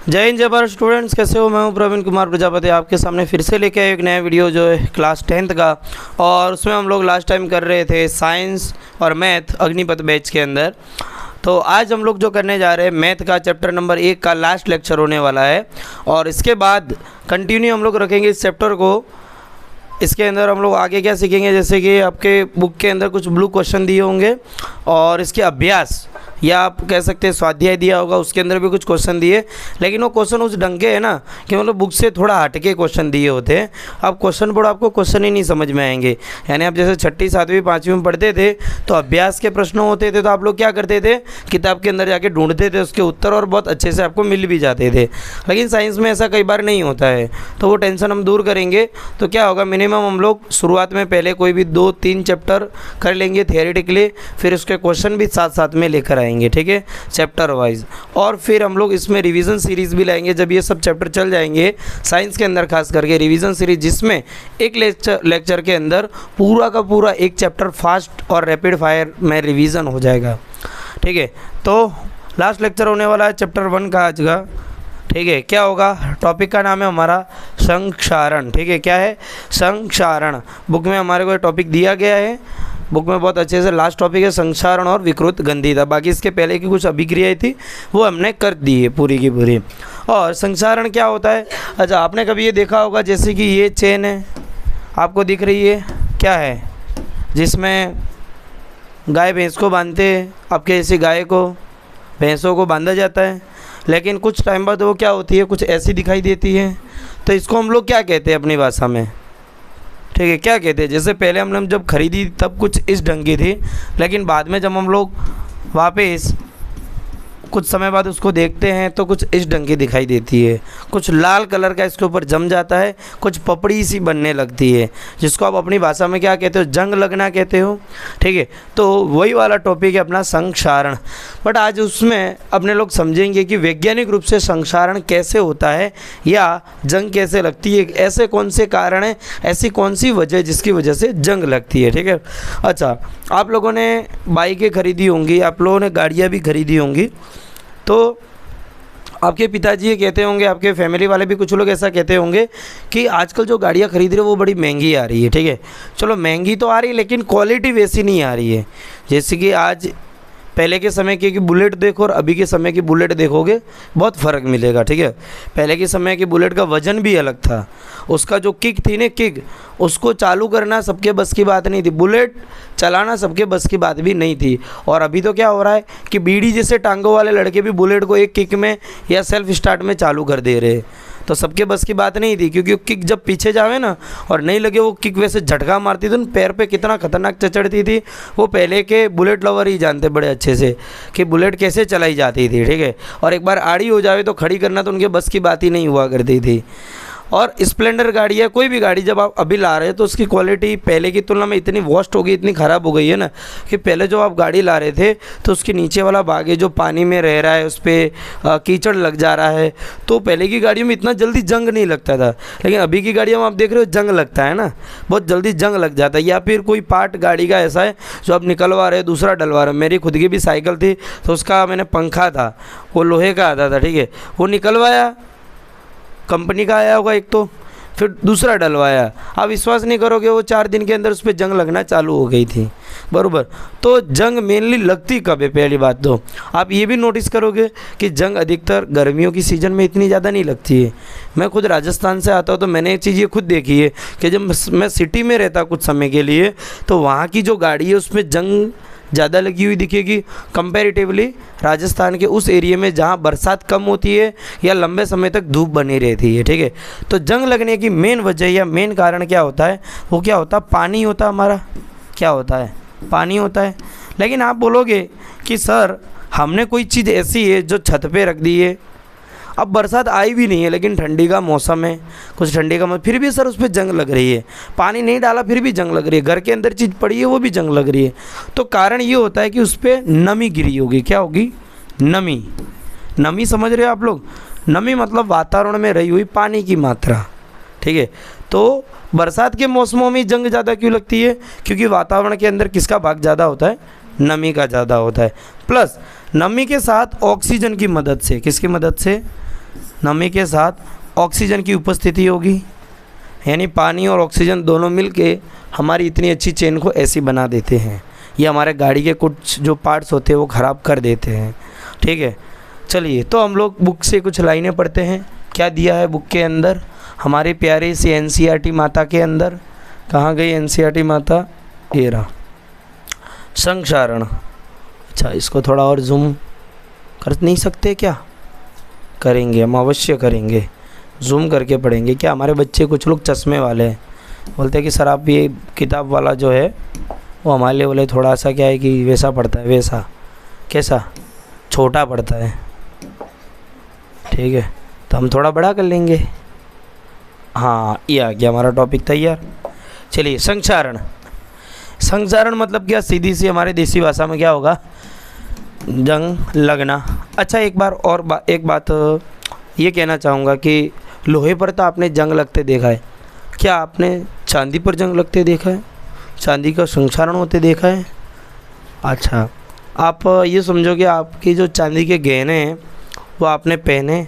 जय हिंद जय भारत स्टूडेंट्स, कैसे हो? मैं हूं प्रवीण कुमार प्रजापति, आपके सामने फिर से लेके आए एक नया वीडियो जो है क्लास 10th का। और उसमें हम लोग लास्ट टाइम कर रहे थे साइंस और मैथ अग्निपथ बैच के अंदर। तो आज हम लोग जो करने जा रहे हैं मैथ का चैप्टर नंबर 1 का लास्ट लेक्चर होने वाला है। और इसके बाद कंटिन्यू हम लोग रखेंगे इस चैप्टर को। इसके अंदर हम लोग आगे क्या सीखेंगे, जैसे कि आपके बुक के अंदर कुछ ब्लू क्वेश्चन दिए होंगे और इसके अभ्यास या आप कह सकते हैं स्वाध्याय दिया होगा, उसके अंदर भी कुछ क्वेश्चन दिए, लेकिन वो क्वेश्चन उस ढंग के है ना कि मतलब बुक से थोड़ा हटके क्वेश्चन दिए होते हैं। आप क्वेश्चन पढ़ो, आपको क्वेश्चन ही नहीं समझ में आएंगे। यानी आप जैसे 6ठी 7वीं 5वीं में पढ़ते थे तो अभ्यास के प्रश्न होते थे, तो आप लोग क्या करते थे, किताब के अंदर जाके ढूंढते थे उसके उत्तर और बहुत अच्छे से आपको मिल भी जाते थे। लेकिन साइंस में ऐसा कई बार नहीं होता है, तो वो टेंशन हम दूर करेंगे। तो क्या होगा, मिनिमम हम लोग शुरुआत में पहले कोई भी 2-3 चैप्टर कर लेंगे थियोरेटिकली, फिर उसके क्वेश्चन भी साथ साथ में लेकर आएंगे, ठीक है, चैप्टर वाइज। और फिर हम लोग इसमें रिवीजन सीरीज़ भी लाएंगे जब ये सब चैप्टर चल जाएंगे साइंस के अंदर, खास करके रिवीजन सीरीज, जिसमें एक लेक्चर के अंदर पूरा का पूरा एक चैप्टर फास्ट और रैपिड फायर में रिवीजन हो जाएगा, ठीक है। तो लास्ट लेक्चर होने वाला है चैप्टर 1 का आज का, ठीक है। क्या होगा, टॉपिक का नाम है हमारा संक्षारण, ठीक है। क्या है? संक्षारण। बुक में हमारे को टॉपिक दिया गया है, बुक में बहुत अच्छे से लास्ट टॉपिक है संक्षारण और विकृत गंधिता। बाकी इसके पहले की कुछ अभिक्रियाएं थी वो हमने कर दी है पूरी की पूरी। और संक्षारण क्या होता है? अच्छा, आपने कभी ये देखा होगा जैसे कि ये चेन है आपको दिख रही है, क्या है, जिसमें गाय भैंस को बांधते हैं, आपके ऐसी गाय को भैंसों को बांधा जाता है, लेकिन कुछ टाइम बाद वो क्या होती है, कुछ ऐसी दिखाई देती है। तो इसको हम लोग क्या कहते हैं अपनी भाषा में, ठीक है, क्या कहते हैं? जैसे पहले हमने जब खरीदी तब कुछ इस ढंग की थी, लेकिन बाद में जब हम लोग वापस कुछ समय बाद उसको देखते हैं तो कुछ इस ढंग की दिखाई देती है। कुछ लाल कलर का इसके ऊपर जम जाता है, कुछ पपड़ी सी बनने लगती है, जिसको आप अपनी भाषा में क्या कहते हो, जंग लगना कहते हो, ठीक है। तो वही वाला टॉपिक है अपना संक्षारण। बट आज उसमें अपने लोग समझेंगे कि वैज्ञानिक रूप से संक्षारण कैसे होता है या जंग कैसे लगती है, ऐसे कौन से कारण हैं, ऐसी कौन सी वजह जिसकी वजह से जंग लगती है, ठीक है। अच्छा, आप लोगों ने बाइकें खरीदी होंगी, आप लोगों ने गाड़ियाँ भी खरीदी होंगी, तो आपके पिताजी ये कहते होंगे, आपके फैमिली वाले भी कुछ लोग ऐसा कहते होंगे कि आजकल जो गाड़ियाँ खरीद रहे हो वो बड़ी महंगी आ रही है, ठीक है। चलो महंगी तो आ रही है, लेकिन क्वालिटी वैसी नहीं आ रही है। जैसे कि आज पहले के समय की बुलेट देखो और अभी के समय की बुलेट देखोगे, बहुत फ़र्क मिलेगा, ठीक है। पहले के समय की बुलेट का वज़न भी अलग था, उसका जो किक थी ना, किक, उसको चालू करना सबके बस की बात नहीं थी, बुलेट चलाना सबके बस की बात भी नहीं थी। और अभी तो क्या हो रहा है कि बीड़ी जैसे टांगों वाले लड़के भी बुलेट को एक किक में या सेल्फ स्टार्ट में चालू कर दे रहे। तो सबके बस की बात नहीं थी, क्योंकि किक जब पीछे जावे ना और नहीं लगे, वो किक वैसे झटका मारती थी, पैर पे कितना खतरनाक चढ़ती थी, वो पहले के बुलेट लवर ही जानते बड़े अच्छे से कि बुलेट कैसे चलाई जाती थी, ठीक है। और एक बार आड़ी हो जावे तो खड़ी करना तो उनके बस की बात ही नहीं हुआ करती थी। और स्प्लेंडर गाड़ी या कोई भी गाड़ी जब आप अभी ला रहे हैं तो उसकी क्वालिटी पहले की तुलना में इतनी वॉस्ट हो गई, इतनी ख़राब हो गई है ना, कि पहले जो आप गाड़ी ला रहे थे तो उसके नीचे वाला भाग है जो पानी में रह रहा है, उस पर कीचड़ लग जा रहा है, तो पहले की गाड़ियों में इतना जल्दी जंग नहीं लगता था। लेकिन अभी की गाड़ियों में आप देख रहे हो जंग लगता है ना, बहुत जल्दी जंग लग जाता है। या फिर कोई पार्ट गाड़ी का ऐसा है जो आप निकलवा रहे हो, दूसरा डलवा रहे हो। मेरी खुद की भी साइकिल थी, तो उसका मैंने पंखा था, वो लोहे का आता था, ठीक है, वो निकलवाया, कंपनी का आया होगा एक, तो फिर दूसरा डलवाया। आप विश्वास नहीं करोगे, वो 4 दिन के अंदर उस पर जंग लगना चालू हो गई थी, बराबर। तो जंग मेनली लगती कब है? पहली बात तो आप ये भी नोटिस करोगे कि जंग अधिकतर गर्मियों की सीज़न में इतनी ज़्यादा नहीं लगती है। मैं खुद राजस्थान से आता हूँ तो मैंने एक चीज़ ये खुद देखी है कि जब मैं सिटी में रहता कुछ समय के लिए, तो वहाँ की जो गाड़ी है उसमें जंग ज़्यादा लगी हुई दिखेगी कंपैरेटिवली राजस्थान के उस एरिया में जहाँ बरसात कम होती है या लंबे समय तक धूप बनी रहती है, ठीक है। तो जंग लगने की मेन वजह या मेन कारण क्या होता है? वो क्या होता है? पानी होता है हमारा, क्या होता है? पानी होता है। लेकिन आप बोलोगे कि सर हमने कोई चीज़ ऐसी है जो छत पे रख दी है, अब बरसात आई भी नहीं है लेकिन ठंडी का मौसम है, कुछ ठंडी का मौसम, फिर भी सर उस पर जंग लग रही है, पानी नहीं डाला फिर भी जंग लग रही है, घर के अंदर चीज़ पड़ी है वो भी जंग लग रही है। तो कारण ये होता है कि उस पर नमी गिरी होगी। क्या होगी? नमी। नमी समझ रहे हो आप लोग? नमी मतलब वातावरण में रही हुई पानी की मात्रा, ठीक है। तो बरसात के मौसमों में जंग ज़्यादा क्यों लगती है? क्योंकि वातावरण के अंदर किसका भाग ज़्यादा होता है? नमी का ज़्यादा होता है। प्लस नमी के साथ ऑक्सीजन की मदद से, किसकी मदद से? नमी के साथ ऑक्सीजन की उपस्थिति होगी, यानी पानी और ऑक्सीजन दोनों मिलके हमारी इतनी अच्छी चेन को ऐसी बना देते हैं। ये हमारे गाड़ी के कुछ जो पार्ट्स होते हैं वो ख़राब कर देते हैं। ठीक है, चलिए तो हम लोग बुक से कुछ लाइनें पढ़ते हैं। क्या दिया है बुक के अंदर, हमारी प्यारी सी एनसीईआरटी माता के अंदर। कहाँ गई एनसीईआरटी माता, ये रहा। संक्षारण, अच्छा इसको थोड़ा और जूम कर नहीं सकते क्या? करेंगे, हम अवश्य करेंगे, जूम करके पढ़ेंगे। क्या हमारे बच्चे कुछ लोग चश्मे वाले हैं, बोलते हैं कि सर आप ये किताब वाला जो है वो हमारे लिए बोले थोड़ा सा क्या है कि वैसा पढ़ता है, वैसा कैसा छोटा पढ़ता है। ठीक है, तो हम थोड़ा बड़ा कर लेंगे। हाँ, ये आ गया हमारा टॉपिक तैयार। चलिए, संक्षारण। संक्षारण मतलब क्या, सीधी सी हमारे देसी भाषा में क्या होगा, जंग लगना। अच्छा एक बार और एक बात ये कहना चाहूँगा कि लोहे पर तो आपने जंग लगते देखा है, क्या आपने चांदी पर जंग लगते देखा है, चांदी का संक्षारण होते देखा है? अच्छा, आप ये समझो कि आपकी जो चांदी के गहने हैं वो आपने पहने,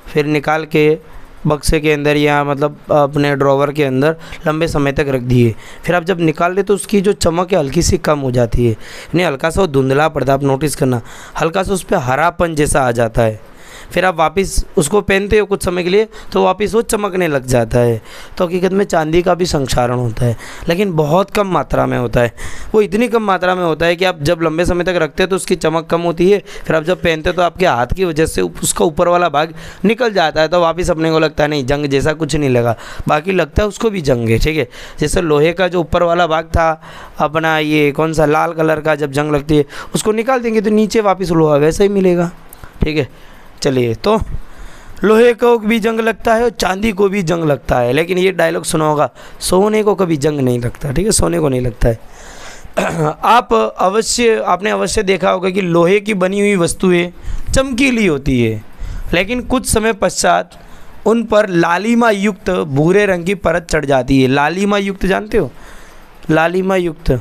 फिर निकाल के बक्से के अंदर या मतलब अपने ड्रॉवर के अंदर लंबे समय तक रख दिए, फिर आप जब निकाल ले तो उसकी जो चमक है हल्की सी कम हो जाती है, यानी हल्का सा वो धुंधला पड़ता है। आप नोटिस करना, हल्का सा उस पर हरापन जैसा आ जाता है। फिर आप वापस उसको पहनते हो कुछ समय के लिए तो वापस वो चमकने लग जाता है। तो हकीकत में चांदी का भी संक्षारण होता है, लेकिन बहुत कम मात्रा में होता है। वो इतनी कम मात्रा में होता है कि आप जब लंबे समय तक रखते हैं तो उसकी चमक कम होती है, फिर आप जब पहनते हो तो आपके हाथ की वजह से उसका ऊपर वाला भाग निकल जाता है, तो वापस अपने को लगता है नहीं जंग जैसा कुछ नहीं लगा, बाकी लगता है उसको भी जंग है। ठीक है, जैसे लोहे का जो ऊपर वाला भाग था अपना, ये कौन सा लाल कलर का, जब जंग लगती है उसको निकाल देंगे तो नीचे वापस लोहा वैसा ही मिलेगा। ठीक है, चलिए तो लोहे को भी जंग लगता है और चांदी को भी जंग लगता है, लेकिन ये डायलॉग सुना होगा, सोने को कभी जंग नहीं लगता। ठीक है, सोने को नहीं लगता है। आपने अवश्य देखा होगा कि लोहे की बनी हुई वस्तुएं चमकीली होती है, लेकिन कुछ समय पश्चात उन पर लालिमा युक्त भूरे रंग की परत चढ़ जाती है। लालिमा युक्त जानते हो, लालिमा युक्त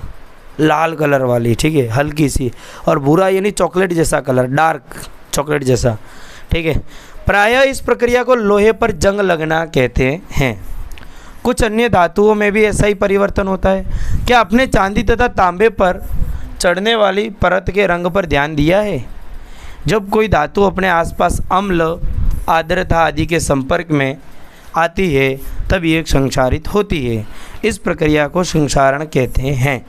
लाल कलर वाली, ठीक है, हल्की सी, और भूरा यानी चॉकलेट जैसा कलर, डार्क चॉकलेट जैसा। ठीक है, प्रायः इस प्रक्रिया को लोहे पर जंग लगना कहते हैं। कुछ अन्य धातुओं में भी ऐसा ही परिवर्तन होता है। क्या आपने चांदी तथा तांबे पर चढ़ने वाली परत के रंग पर ध्यान दिया है? जब कोई धातु अपने आसपास अम्ल, आर्द्रता आदि के संपर्क में आती है तब ये संक्षारित होती है। इस प्रक्रिया को संक्षारण कहते हैं।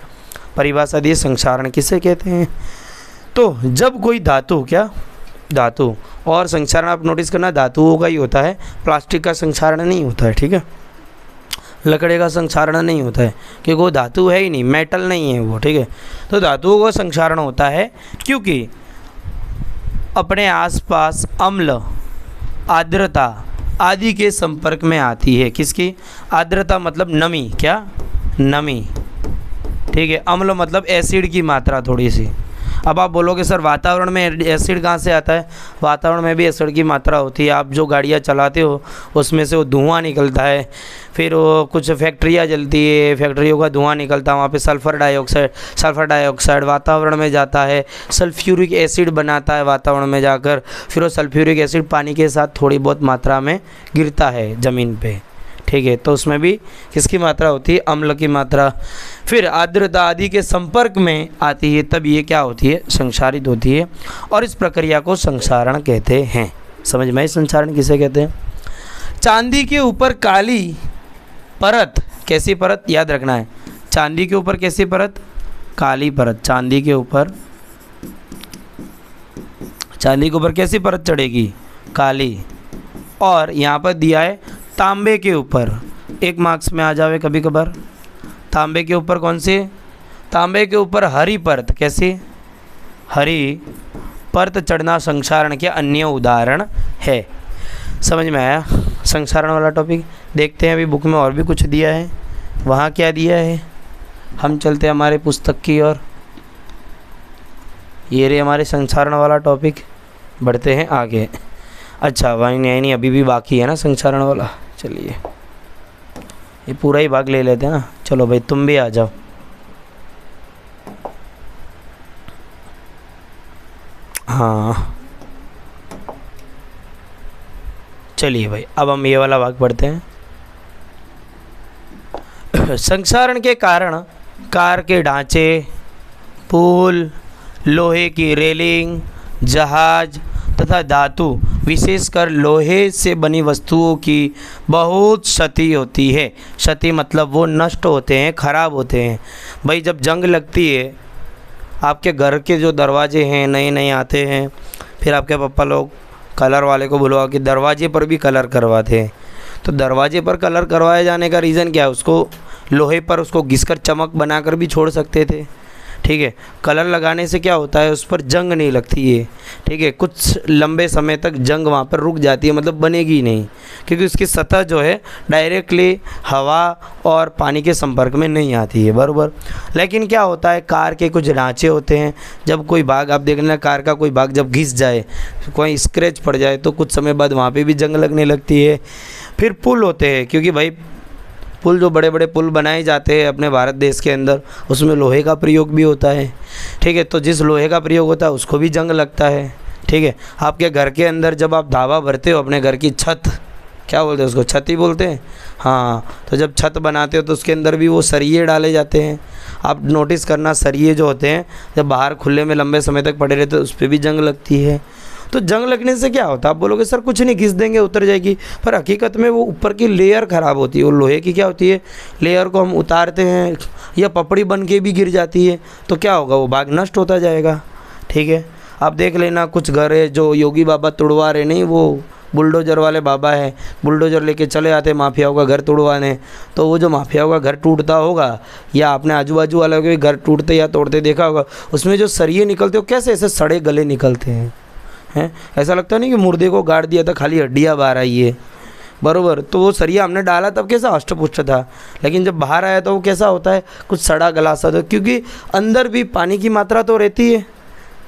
परिभाषा दी, संक्षारण किसे कहते हैं? तो जब कोई धातु, क्या धातु, और संक्षारण आप नोटिस करना धातुओं का ही होता है, प्लास्टिक का संक्षारण नहीं होता है। ठीक है, लकड़े का संक्षारण नहीं होता है क्योंकि वो धातु है ही नहीं, मेटल नहीं है वो। ठीक है, तो धातुओं का संक्षारण होता है क्योंकि अपने आसपास अम्ल, आर्द्रता आदि के संपर्क में आती है। किसकी? आर्द्रता मतलब नमी, क्या नमी। ठीक है, अम्ल मतलब एसिड की मात्रा थोड़ी सी। अब आप बोलोगे सर वातावरण में एसिड कहाँ से आता है? वातावरण में भी एसिड की मात्रा होती है। आप जो गाड़ियाँ चलाते हो उसमें से वो धुआं निकलता है, फिर वो कुछ फैक्ट्रियाँ जलती है, फैक्ट्रियों का धुआं निकलता है, वहाँ पे सल्फ़र डाइऑक्साइड वातावरण में जाता है, सल्फ्यूरिक एसिड बनाता है वातावरण में जाकर, फिर वो सल्फ्यूरिक एसिड पानी के साथ थोड़ी बहुत मात्रा में गिरता है ज़मीन पे। ठीक है, तो उसमें भी किसकी मात्रा होती है? अम्ल की मात्रा। फिर आर्द्रता आदि के संपर्क में आती है तब ये क्या होती है? संक्षारित होती है, और इस प्रक्रिया को संक्षारण कहते हैं। समझ में? संक्षारण किसे कहते हैं? चांदी के ऊपर काली परत, कैसी परत याद रखना है, चांदी के ऊपर कैसी परत? काली परत। चांदी के ऊपर कैसी परत चढ़ेगी? काली। और यहाँ पर दिया है तांबे के ऊपर, एक मार्क्स में आ जावे कभी कभार, तांबे के ऊपर कौन सी? तांबे के ऊपर हरी परत। कैसी? हरी परत चढ़ना संक्षारण के अन्य उदाहरण है। समझ में आया संक्षारण वाला टॉपिक? देखते हैं अभी बुक में और भी कुछ दिया है, वहाँ क्या दिया है। हम चलते हैं हमारे पुस्तक की ओर। ये रहे हमारे संक्षारण वाला टॉपिक, बढ़ते हैं आगे। अच्छा वही नहीं, अभी भी बाकी है ना संक्षारण वाला। चलिए ये पूरा ही भाग ले लेते हैं ना। चलो भाई तुम भी आ जाओ। हाँ चलिए भाई, अब हम ये वाला भाग पढ़ते हैं। संक्षारण के कारण कार के ढांचे, पुल, लोहे की रेलिंग, जहाज तथा धातु विशेषकर लोहे से बनी वस्तुओं की बहुत क्षति होती है। क्षति मतलब वो नष्ट होते हैं, खराब होते हैं। भाई जब जंग लगती है, आपके घर के जो दरवाजे हैं नए नए आते हैं, फिर आपके पापा लोग कलर वाले को बुलवा के दरवाजे पर भी कलर करवाते हैं। तो दरवाजे पर कलर करवाए जाने का रीज़न क्या है? उसको लोहे पर उसको घिसकर चमक बनाकर भी छोड़ सकते थे। ठीक है, कलर लगाने से क्या होता है, उस पर जंग नहीं लगती है। ठीक है, कुछ लंबे समय तक जंग वहाँ पर रुक जाती है, मतलब बनेगी ही नहीं, क्योंकि उसकी सतह जो है डायरेक्टली हवा और पानी के संपर्क में नहीं आती है। बराबर। लेकिन क्या होता है, कार के कुछ ढांचे होते हैं, जब कोई भाग आप देख लेना, कार का कोई भाग जब घिस जाए, कोई स्क्रैच पड़ जाए, तो कुछ समय बाद वहाँ पर भी जंग लगने लगती है। फिर पुल होते हैं, क्योंकि भाई पुल, जो बड़े बड़े पुल बनाए जाते हैं अपने भारत देश के अंदर, उसमें लोहे का प्रयोग भी होता है। ठीक है, तो जिस लोहे का प्रयोग होता है उसको भी जंग लगता है। ठीक है, आपके घर के अंदर जब आप धावा भरते हो अपने घर की छत, क्या बोलते हैं उसको, छत ही बोलते हैं। हाँ, तो जब छत बनाते हो तो उसके अंदर भी वो सरिये डाले जाते हैं। आप नोटिस करना, सरिये जो होते हैं जब बाहर खुले में लंबे समय तक पड़े रहते हैं उस पर भी जंग लगती है। तो जंग लगने से क्या होता है? आप बोलोगे सर कुछ नहीं, घिस देंगे उतर जाएगी, पर हकीकत में वो ऊपर की लेयर ख़राब होती है। वो लोहे की क्या होती है, लेयर को हम उतारते हैं या पपड़ी बन के भी गिर जाती है, तो क्या होगा, वो भाग नष्ट होता जाएगा। ठीक है, आप देख लेना, कुछ घर है जो योगी बाबा तुड़वा रहे, नहीं वो बुलडोज़र वाले बाबा है, बुलडोज़र लेके चले आते माफियाओं का घर तोड़वाने, तो वो जो माफियाओं का घर टूटता होगा, या आपने आजू बाजू वालों के घर टूटते या तोड़ते देखा होगा, उसमें जो सरिये निकलते हो कैसे ऐसे सड़े गले निकलते हैं। ऐसा लगता नहीं कि मुर्दे को गाड़ दिया था, खाली हड्डियाँ बाहर आई है। बरोबर। तो वो सरिया हमने डाला तब कैसा हष्ट-पुष्ट था, लेकिन जब बाहर आया तो वो कैसा होता है, कुछ सड़ा गला सा, तो क्योंकि अंदर भी पानी की मात्रा तो रहती है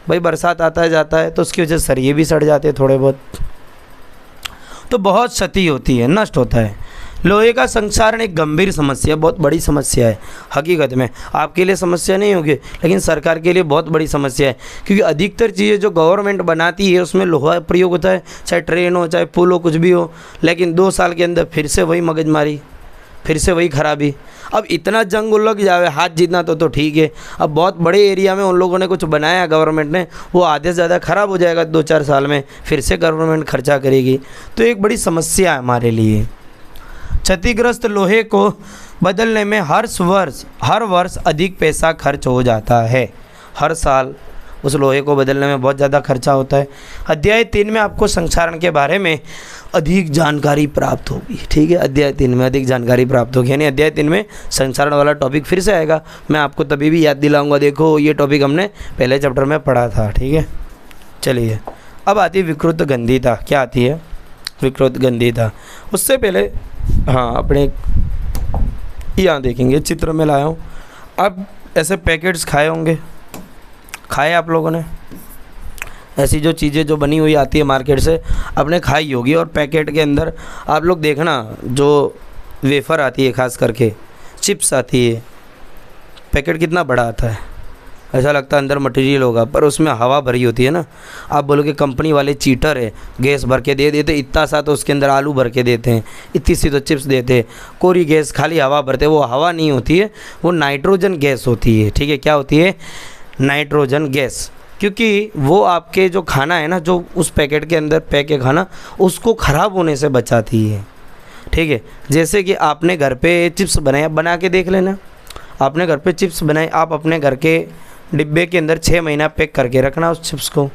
भाई, बरसात आता है जाता है, तो उसकी वजह से सरिये भी सड़ जाते हैं थोड़े बहुत, तो बहुत क्षति होती है, नष्ट होता है। लोहे का संक्षारण एक गंभीर समस्या, बहुत बड़ी समस्या है। हकीकत में आपके लिए समस्या नहीं होगी, लेकिन सरकार के लिए बहुत बड़ी समस्या है, क्योंकि अधिकतर चीज़ें जो गवर्नमेंट बनाती है उसमें लोहा प्रयोग होता है, चाहे ट्रेन हो, चाहे पुल हो, कुछ भी हो। लेकिन 2 साल के अंदर फिर से वही मगजमारी, फिर से वही खराबी। अब इतना जंग लग जाए हाथ जीतना तो ठीक है, अब बहुत बड़े एरिया में उन लोगों ने कुछ बनाया गवर्नमेंट ने, वो आधे से ज़्यादा ख़राब हो जाएगा 2-4 साल में, फिर से गवर्नमेंट खर्चा करेगी। तो एक बड़ी समस्या है हमारे लिए। क्षतिग्रस्त लोहे को बदलने में हर वर्ष अधिक पैसा खर्च हो जाता है। हर साल उस लोहे को बदलने में बहुत ज़्यादा खर्चा होता है। अध्याय 3 में आपको संक्षारण के बारे में अधिक जानकारी प्राप्त होगी। ठीक है, अध्याय 3 में अधिक जानकारी प्राप्त होगी, यानी अध्याय 3 में संक्षारण वाला टॉपिक फिर से आएगा। मैं आपको तभी भी याद दिलाऊंगा, देखो ये टॉपिक हमने पहले चैप्टर में पढ़ा था। ठीक है, चलिए अब आती है विकृत गंधीता। क्या आती है? विकृत गंधीता। उससे पहले हाँ, अपने यहाँ देखेंगे, चित्र में लाया हूँ। अब ऐसे पैकेट्स खाए होंगे, खाए आप लोगों ने? ऐसी जो चीज़ें जो बनी हुई आती है मार्केट से, आपने खाई होगी। और पैकेट के अंदर आप लोग देखना, जो वेफ़र आती है, ख़ास करके चिप्स आती है, पैकेट कितना बड़ा आता है, ऐसा लगता है अंदर मटेरियल होगा, पर उसमें हवा भरी होती है ना। आप बोलोगे कंपनी वाले चीटर है, गैस भर के दे देते इतना सा, तो उसके अंदर आलू भर के देते हैं, इतनी सी तो चिप्स देते हैं, कोरी गैस खाली हवा भरते। वो हवा नहीं होती है, वो नाइट्रोजन गैस होती है। ठीक है, क्या होती है? Nitrogen gas. क्योंकि वो आपके जो खाना है ना, जो उस पैकेट के अंदर पैक है खाना, उसको ख़राब होने से बचाती है। ठीक है, जैसे कि आपने घर पे चिप्स बनाया, बना के देख लेना, आपने घर पे चिप्स बनाए, आप अपने घर के डिब्बे के अंदर 6 महीना पैक करके रखना उस चिप्स को।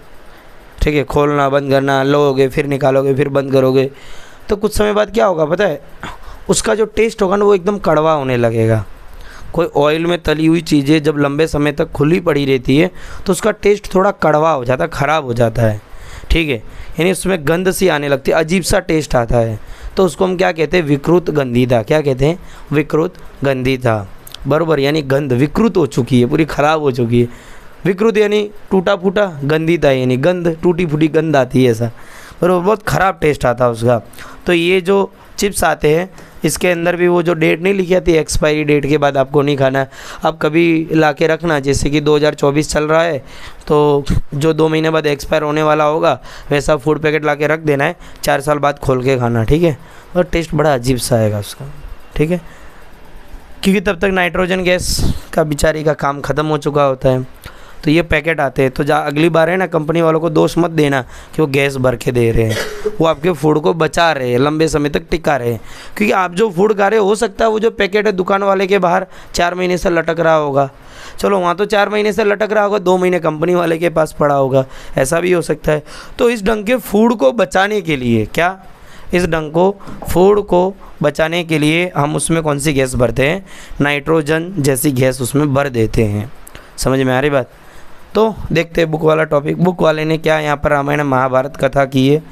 ठीक है, खोलना बंद करना, लोगे फिर निकालोगे फिर बंद करोगे, तो कुछ समय बाद क्या होगा पता है? उसका जो टेस्ट होगा ना, वो एकदम कड़वा होने लगेगा। कोई ऑयल में तली हुई चीज़ें जब लंबे समय तक खुली पड़ी रहती है तो उसका टेस्ट थोड़ा कड़वा हो जाता है, ख़राब हो जाता है। ठीक है, यानी उसमें गंध सी आने लगती है, अजीब सा टेस्ट आता है, तो उसको हम क्या कहते हैं? विकृत गंधीता। क्या कहते हैं? विकृत गंधीता। बरोबर, यानी गंध विकृत हो चुकी है, पूरी ख़राब हो चुकी है। विकृत यानी टूटा फूटा, गंधीता यानी गंध, टूटी फूटी गंध आती है ऐसा, बरोबर, बहुत ख़राब टेस्ट आता है उसका। तो ये जो चिप्स आते हैं, इसके अंदर भी वो जो डेट नहीं लिखी आती एक्सपायरी डेट के बाद आपको नहीं खाना है। अब कभी ला के रखना, जैसे कि 2024 चल रहा है तो जो 2 महीने बाद एक्सपायर होने वाला होगा वैसा फूड पैकेट ला के रख देना है, 4 साल बाद खोल के खाना, ठीक है। और टेस्ट बड़ा अजीब सा आएगा उसका, ठीक है, क्योंकि तब तक नाइट्रोजन गैस का बेचारी का काम ख़त्म हो चुका होता है। तो ये पैकेट आते हैं, तो अगली बार है ना, कंपनी वालों को दोष मत देना कि वो गैस भर के दे रहे हैं, वो आपके फूड को बचा रहे हैं, लंबे समय तक टिका रहे हैं। क्योंकि आप जो फूड खा रहे हो सकता है वो जो पैकेट है दुकान वाले के बाहर 4 महीने से लटक रहा होगा, चलो वहाँ तो 4 महीने से लटक रहा होगा, 2 महीने कंपनी वाले के पास पड़ा होगा, ऐसा भी हो सकता है। तो इस ढंग के फूड को बचाने के लिए क्या, इस ढंग को फूड को बचाने के लिए हम उसमें कौन सी गैस भरते हैं, नाइट्रोजन जैसी गैस उसमें भर देते हैं। समझ में आ रही बात? तो देखते हैं बुक वाला टॉपिक, बुक वाले ने क्या यहाँ पर रामायण महाभारत कथा की है।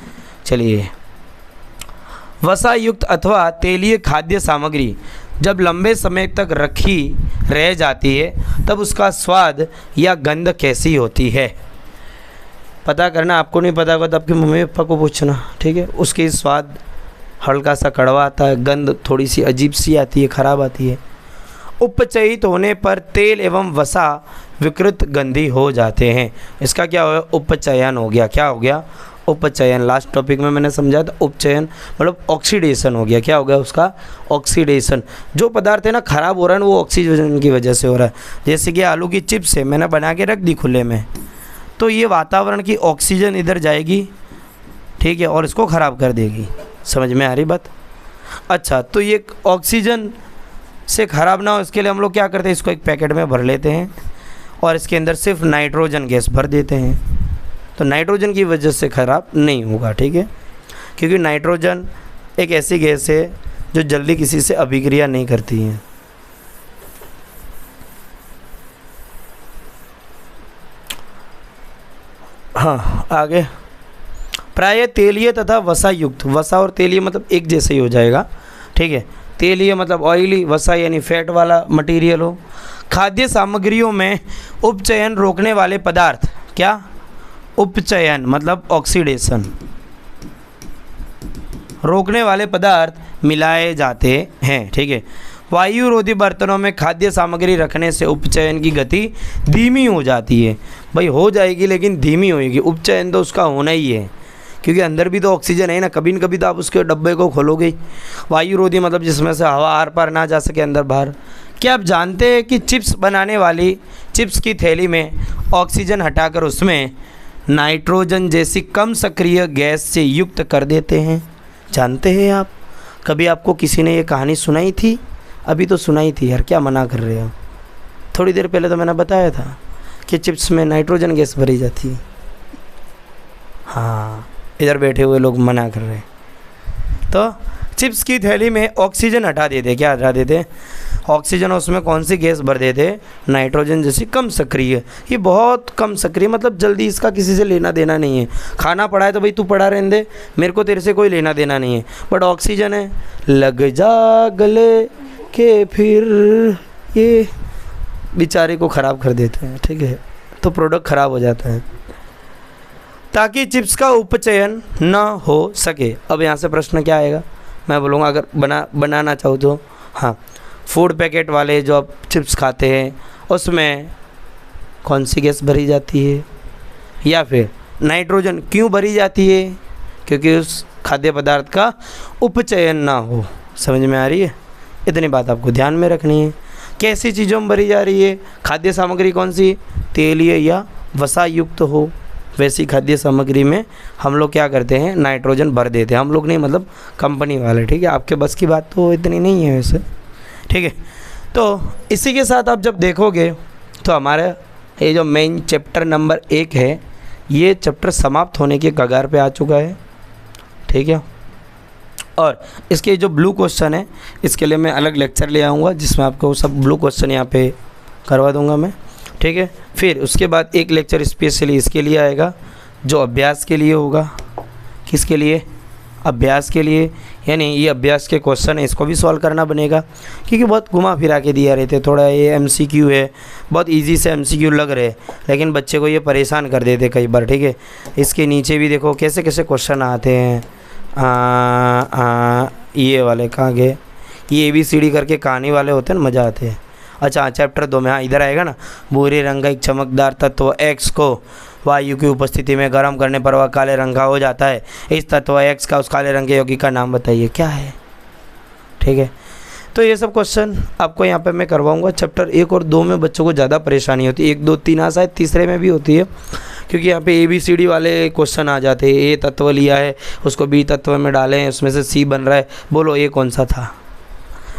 चलिए, वसा युक्त अथवा तेलीय खाद्य सामग्री जब लंबे समय तक रखी रह जाती है तब उसका स्वाद या गंध कैसी होती है, पता करना। आपको नहीं पता होगा तो आपके मम्मी पापा को पूछना, ठीक है। उसके स्वाद हल्का सा कड़वा आता है, गंध थोड़ी सी अजीब सी आती है, ख़राब आती है। उपचयित होने पर तेल एवं वसा विकृत गंधी हो जाते हैं। इसका क्या हो गया, उपचयन हो गया। क्या हो गया, उपचयन। लास्ट टॉपिक में मैंने समझा था उपचयन मतलब ऑक्सीडेशन हो गया। क्या हो गया उसका, ऑक्सीडेशन। जो पदार्थ है ना ख़राब हो रहा है ना वो ऑक्सीजन की वजह से हो रहा है। जैसे कि आलू की चिप्स है, मैंने बना के रख दी खुले में, तो ये वातावरण की ऑक्सीजन इधर जाएगी, ठीक है, और इसको ख़राब कर देगी। समझ में आ रही बात? अच्छा, तो ये ऑक्सीजन से ख़राब ना हो इसके लिए हम लोग क्या करते हैं, इसको एक पैकेट में भर लेते हैं और इसके अंदर सिर्फ नाइट्रोजन गैस भर देते हैं, तो नाइट्रोजन की वजह से ख़राब नहीं होगा, ठीक है। क्योंकि नाइट्रोजन एक ऐसी गैस है जो जल्दी किसी से अभिक्रिया नहीं करती है। हाँ, आगे प्राय तेलीय तथा वसा युक्त, वसा और तेलीय मतलब एक जैसे ही हो जाएगा, ठीक है। तेलीय मतलब ऑयली, वसा यानी फैट वाला मटेरियल हो। खाद्य सामग्रियों में उपचयन रोकने वाले पदार्थ, क्या, उपचयन मतलब ऑक्सीडेशन रोकने वाले पदार्थ मिलाए जाते हैं, ठीक है। वायुरोधी बर्तनों में खाद्य सामग्री रखने से उपचयन की गति धीमी हो जाती है। भाई हो जाएगी लेकिन धीमी होएगी, उपचयन तो उसका होना ही है क्योंकि अंदर भी तो ऑक्सीजन है ना, कभी न कभी तो आप उसके डब्बे को खोलोगे। वायुरोधी मतलब जिसमें से हवा आर पार ना जा सके अंदर बाहर। क्या आप जानते हैं कि चिप्स बनाने वाली चिप्स की थैली में ऑक्सीजन हटाकर उसमें नाइट्रोजन जैसी कम सक्रिय गैस से युक्त कर देते हैं? जानते हैं आप? कभी आपको किसी ने ये कहानी सुनाई थी? अभी तो सुनाई थी यार, क्या मना कर रहे हो? थोड़ी देर पहले तो मैंने बताया था कि चिप्स में नाइट्रोजन गैस भरी जाती है। हाँ, इधर बैठे हुए लोग मना कर रहे हैं। तो चिप्स की थैली में ऑक्सीजन हटा देते, क्या हटा देते, ऑक्सीजन, उसमें कौन सी गैस भर देते, नाइट्रोजन जैसी कम सक्रिय। ये बहुत कम सक्रिय मतलब जल्दी इसका किसी से लेना देना नहीं है। खाना पड़ा है तो भाई तू पड़ा रहने दे, मेरे को तेरे से कोई लेना देना नहीं है। बट ऑक्सीजन है, लग जा गले के फिर ये बेचारे को ख़राब कर देते हैं, ठीक है। तो प्रोडक्ट ख़राब हो जाता है ताकि चिप्स का उपचयन न हो सके। अब यहाँ से प्रश्न क्या आएगा, मैं बोलूँगा अगर बनाना चाहो तो, हाँ, फूड पैकेट वाले जो आप चिप्स खाते हैं उसमें कौन सी गैस भरी जाती है, या फिर नाइट्रोजन क्यों भरी जाती है? क्योंकि उस खाद्य पदार्थ का उपचयन ना हो। समझ में आ रही है? इतनी बात आपको ध्यान में रखनी है। कैसी चीज़ों में भरी जा रही है खाद्य सामग्री, कौन सी, तेलीय या वसा युक्त हो, वैसी खाद्य सामग्री में हम लोग क्या करते हैं, नाइट्रोजन भर देते हैं। हम लोग नहीं मतलब कंपनी वाले, ठीक है। आपके बस की बात तो इतनी नहीं है वैसे, ठीक है। तो इसी के साथ आप जब देखोगे तो हमारा ये जो मेन चैप्टर नंबर 1 है, ये चैप्टर समाप्त होने के कगार पे आ चुका है, ठीक है। और इसके जो ब्लू क्वेश्चन है इसके लिए मैं अलग लेक्चर ले आऊँगा जिसमें आपको सब ब्लू क्वेश्चन यहाँ पे करवा दूँगा मैं, ठीक है। फिर उसके बाद एक लेक्चर स्पेशली इसके लिए आएगा जो अभ्यास के लिए होगा। किसके लिए, अभ्यास के लिए, यानी ये अभ्यास के क्वेश्चन है, इसको भी सॉल्व करना बनेगा क्योंकि बहुत घुमा फिरा के दिया रहते, थोड़ा ये एमसीक्यू है, बहुत इजी से एमसीक्यू लग रहे, लेकिन बच्चे को ये परेशान कर देते कई बार, ठीक है। इसके नीचे भी देखो कैसे कैसे क्वेश्चन आते हैं, ये वाले कहाँ गए, ये ABCD करके कहानी वाले होते हैं ना, मज़ा आते हैं। अच्छा चैप्टर 2 में, हाँ इधर आएगा ना, भूरे रंग का एक चमकदार तत्व X को वायु की उपस्थिति में गर्म करने पर वह काले रंग का हो जाता है। इस तत्व X का उस काले रंग के यौगिक का नाम बताइए, क्या है। ठीक है, तो ये सब क्वेश्चन आपको यहाँ पे मैं करवाऊँगा। चैप्टर 1 और 2 में बच्चों को ज़्यादा परेशानी होती है, 1 2 3 शायद तीसरे में भी होती है, क्योंकि यहाँ पे ABCD वाले क्वेश्चन आ जाते हैं। A तत्व लिया है, उसको B तत्व में डालें, उसमें से C बन रहा है, बोलो A कौन सा था,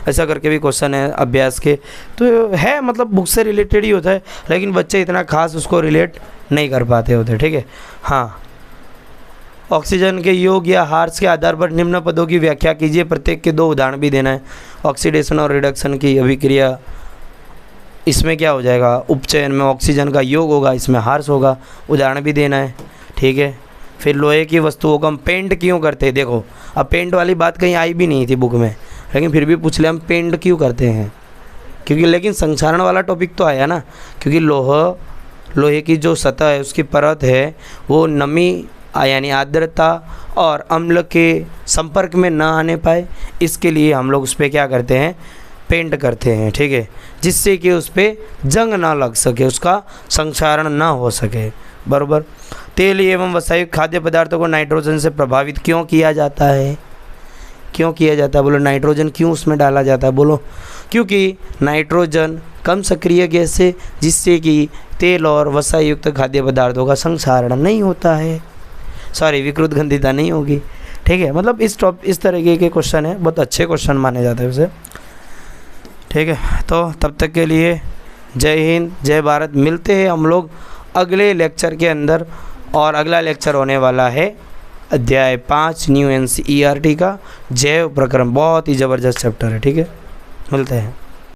ऐसा करके भी क्वेश्चन है अभ्यास के। तो है मतलब बुक से रिलेटेड ही होता है, लेकिन बच्चे इतना खास उसको रिलेट नहीं कर पाते होते। ठीक है, हाँ, ऑक्सीजन के योग या हार्स के आधार पर निम्न पदों की व्याख्या कीजिए, प्रत्येक के 2 उदाहरण भी देना है। ऑक्सीडेशन और रिडक्शन की अभिक्रिया, इसमें क्या हो जाएगा, उपचयन में ऑक्सीजन का योग होगा, इसमें हार्स होगा, उदाहरण भी देना है। ठीक है, फिर लोहे की वस्तुओं को हम पेंट क्यों करते हैं, देखो अब पेंट वाली बात कहीं आई भी नहीं थी बुक में, लेकिन फिर भी पूछ ले हम पेंट क्यों करते हैं, क्योंकि लेकिन संक्षारण वाला टॉपिक तो आया ना, क्योंकि लोहे की जो सतह है, उसकी परत है, वो नमी यानी आर्द्रता और अम्ल के संपर्क में ना आने पाए, इसके लिए हम लोग उस पर क्या करते हैं, पेंट करते हैं। ठीक है, जिससे कि उस पर जंग ना लग सके, उसका संक्षारण ना हो सके, बराबर। तेल एवं वसायुक्त खाद्य पदार्थों को नाइट्रोजन से प्रभावित क्यों किया जाता है, क्यों किया जाता है, बोलो नाइट्रोजन क्यों उसमें डाला जाता है, बोलो। क्योंकि नाइट्रोजन कम सक्रिय गैस है, जिससे कि तेल और वसायुक्त खाद्य पदार्थों का संक्षारण नहीं होता है, सॉरी विकृत गंधिता नहीं होगी। ठीक है, मतलब इस तरीके के क्वेश्चन है, बहुत अच्छे क्वेश्चन माने जाते हैं उसे। ठीक है, तो तब तक के लिए जय हिंद जय भारत। मिलते हैं हम लोग अगले लेक्चर के अंदर, और अगला लेक्चर होने वाला है अध्याय 5 न्यू NCERT का जैव प्रक्रम, बहुत ही ज़बरदस्त चैप्टर है। ठीक है, मिलते हैं।